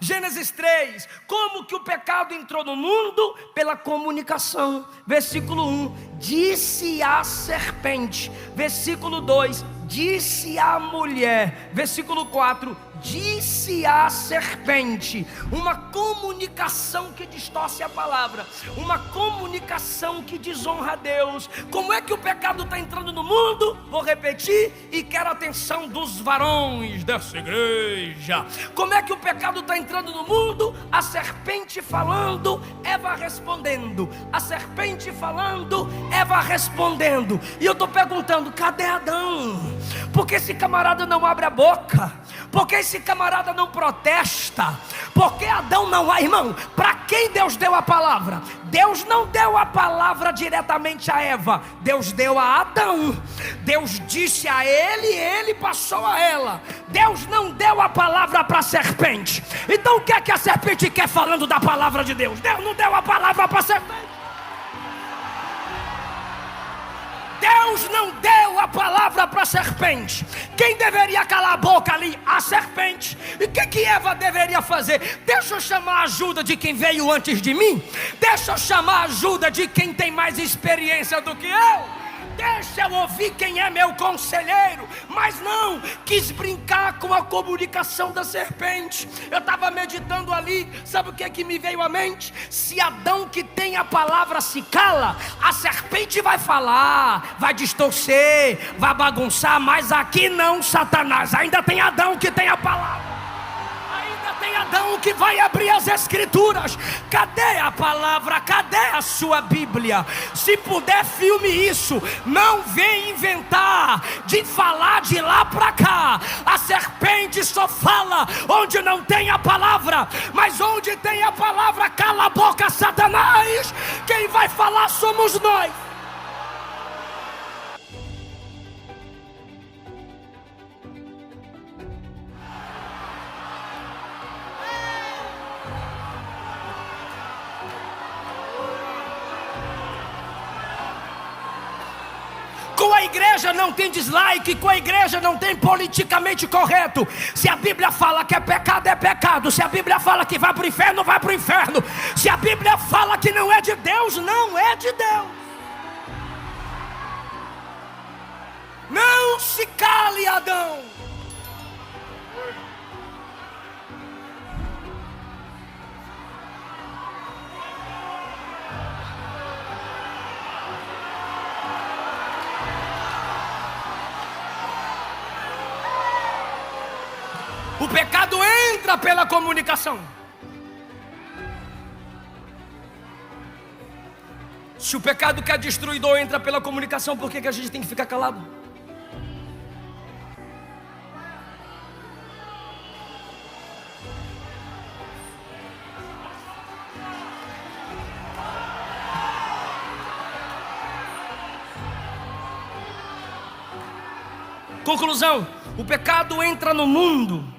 Gênesis 3, como que o pecado entrou no mundo? Pela comunicação. Versículo 1, disse a serpente. Versículo 2, disse a mulher. Versículo 4, disse a serpente. Uma comunicação que distorce a palavra, uma comunicação que desonra a Deus. Como é que o pecado está entrando no mundo? Vou repetir e quero a atenção dos varões dessa igreja. Como é que o pecado está entrando no mundo? A serpente falando, Eva respondendo. A serpente falando, Eva respondendo. E eu estou perguntando, cadê Adão? Porque esse camarada não abre a boca? Porque esse camarada não protesta? Porque Adão não há, irmão? Para quem Deus deu a palavra? Deus não deu a palavra diretamente a Eva, Deus deu a Adão. Deus disse a ele e ele passou a ela. Deus não deu a palavra para a serpente. Então o que é que a serpente quer falando da palavra de Deus? Deus não deu a palavra para a serpente. Deus não deu a palavra para a serpente. Quem deveria calar a boca ali? A serpente. E o que Eva deveria fazer? Deixa eu chamar a ajuda de quem veio antes de mim. Deixa eu chamar a ajuda de quem tem mais experiência do que eu. Deixa eu ouvir quem é meu conselheiro. Mas não, quis brincar com a comunicação da serpente. Eu estava meditando ali, sabe o que é que me veio à mente? Se Adão, que tem a palavra, se cala, a serpente vai falar, vai distorcer, vai bagunçar. Mas aqui não, Satanás, ainda tem Adão que tem a palavra. Tem Adão que vai abrir as escrituras. Cadê a palavra? Cadê a sua Bíblia? Se puder, filme isso. Não vem inventar de falar de lá para cá. A serpente só fala onde não tem a palavra. Mas onde tem a palavra, cala a boca, Satanás. Quem vai falar somos nós. Com a igreja não tem dislike, com a igreja não tem politicamente correto. Se a Bíblia fala que é pecado. Se a Bíblia fala que vai para o inferno, vai para o inferno. Se a Bíblia fala que não é de Deus, não é de Deus. Não se cale, Adão. O pecado entra pela comunicação. Se o pecado que é destruidor entra pela comunicação, por que a gente tem que ficar calado? Conclusão: o pecado entra no mundo.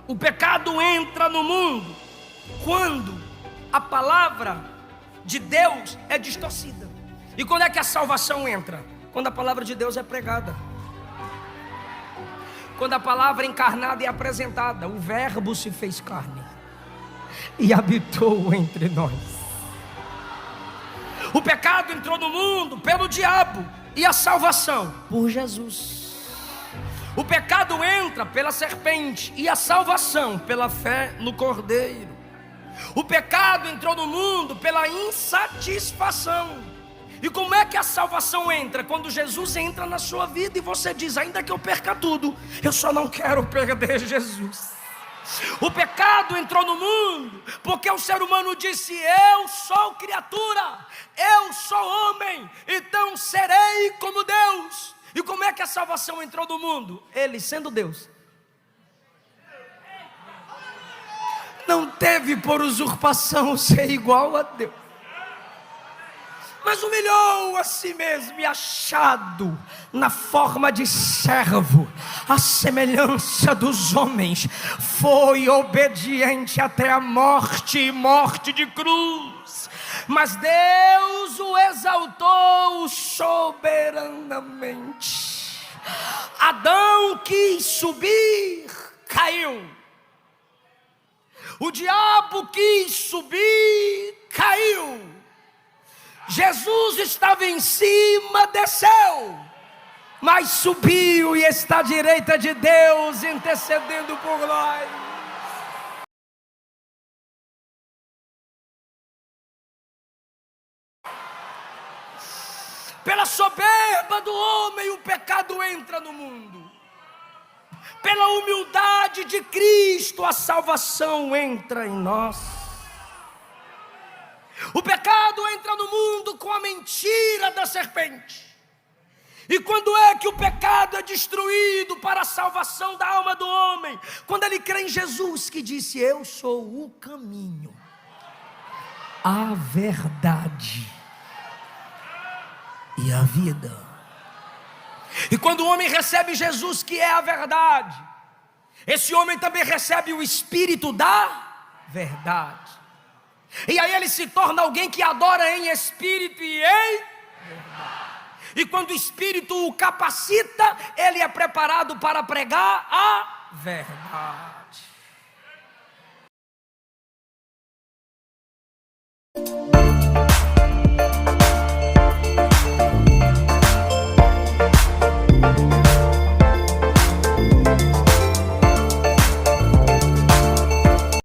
O pecado entra no mundo quando a palavra de Deus é distorcida. E quando é que a salvação entra? Quando a palavra de Deus é pregada. Quando a palavra encarnada é apresentada. O verbo se fez carne e habitou entre nós. O pecado entrou no mundo pelo diabo e a salvação por Jesus. O pecado entra pela serpente e a salvação pela fé no Cordeiro. O pecado entrou no mundo pela insatisfação. E como é que a salvação entra? Quando Jesus entra na sua vida e você diz: ainda que eu perca tudo, eu só não quero perder Jesus. O pecado entrou no mundo porque o ser humano disse: eu sou criatura, eu sou homem, então serei como Deus. E como é que a salvação entrou no mundo? Ele, sendo Deus, não teve por usurpação ser igual a Deus, mas humilhou a si mesmo e, achado na forma de servo, à semelhança dos homens, foi obediente até a morte e morte de cruz. Mas Deus o exaltou soberanamente. Adão quis subir, caiu. O diabo quis subir, caiu. Jesus estava em cima, desceu, mas subiu e está à direita de Deus, intercedendo por nós. Pela soberba do homem, o pecado entra no mundo. Pela humildade de Cristo, a salvação entra em nós. O pecado entra no mundo com a mentira da serpente. E quando é que o pecado é destruído para a salvação da alma do homem? Quando ele crê em Jesus, que disse: eu sou o caminho, a verdade e a vida. E quando o homem recebe Jesus, que é a verdade, esse homem também recebe o Espírito da verdade. E aí ele se torna alguém que adora em espírito e em verdade. E quando o Espírito o capacita, ele é preparado para pregar a verdade.